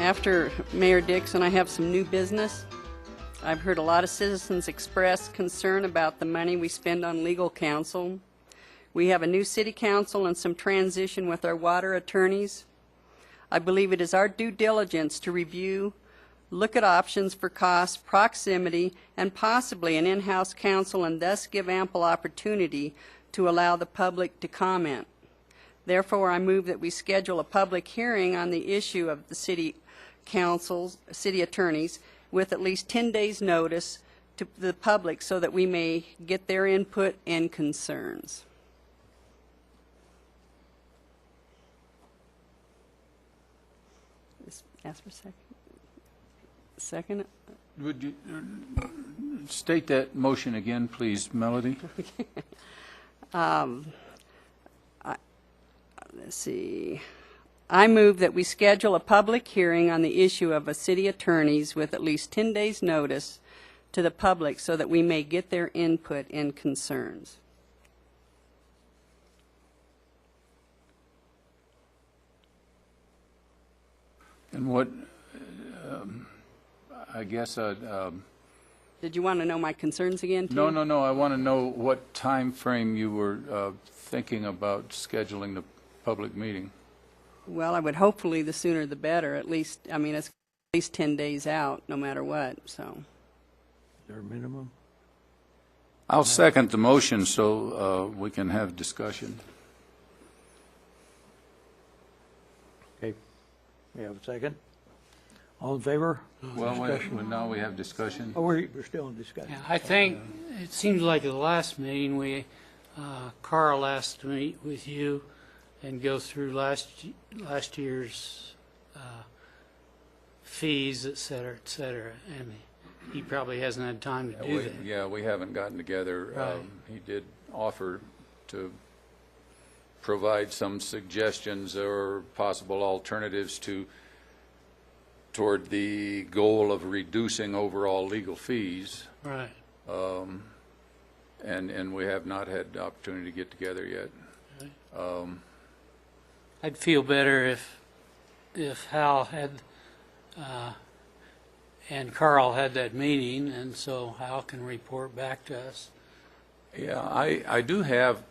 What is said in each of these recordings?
After Mayor Dixon, I have some new business. I've heard a lot of citizens express concern about the money we spend on legal counsel. We have a new city council and some transition with our water attorneys. I believe it is our due diligence to review, look at options for cost, proximity, and possibly an in-house counsel, and thus give ample opportunity to allow the public to comment. Therefore, I move that we schedule a public hearing on the issue of the city councils, city attorneys, with at least 10 days' notice to the public so that we may get their input and concerns. Just ask for a second. Second? Would you state that motion again, please, Melodee? Let's see. I move that we schedule a public hearing on the issue of a city attorneys with at least 10 days' notice to the public so that we may get their input and concerns. And what, I guess, Did you want to know my concerns again, too? No. I want to know what time frame you were thinking about scheduling the public meeting. Well, I would hopefully the sooner the better. At least, I mean, it's at least 10 days out, no matter what. So. Is there a minimum? I'll second the motion so we can have discussion. Okay. We have a second. All in favor? Well, now we have discussion. Oh, we're still in discussion. Yeah, I think it seems like at the last meeting Karl asked to meet with you and go through last year's fees, et cetera, and he probably hasn't had time to do that. Yeah, we haven't gotten together. Right. He did offer to provide some suggestions or possible alternatives toward the goal of reducing overall legal fees. Right. And we have not had the opportunity to get together yet. Right. I'd feel better if Hal had and Karl had that meeting, and so Hal can report back to us. Yeah, I do have.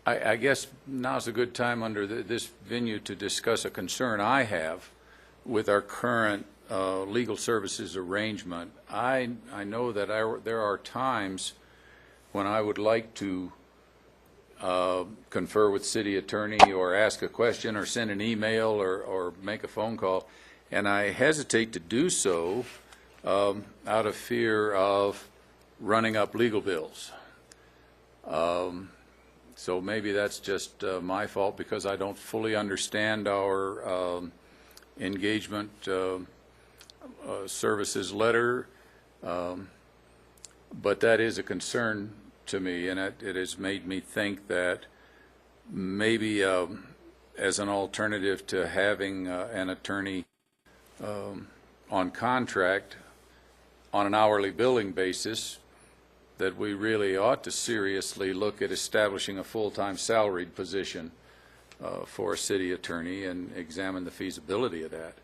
I guess now's a good time under this venue to discuss a concern I have with our current legal services arrangement. I know that there are times when I would like to confer with city attorney or ask a question or send an email or make a phone call, and I hesitate to do so out of fear of running up legal bills. So maybe that's just my fault because I don't fully understand our engagement services letter, but that is a concern to me, and it has made me think that maybe as an alternative to having an attorney on contract on an hourly billing basis, that we really ought to seriously look at establishing a full-time salaried position for a city attorney and examine the feasibility of that.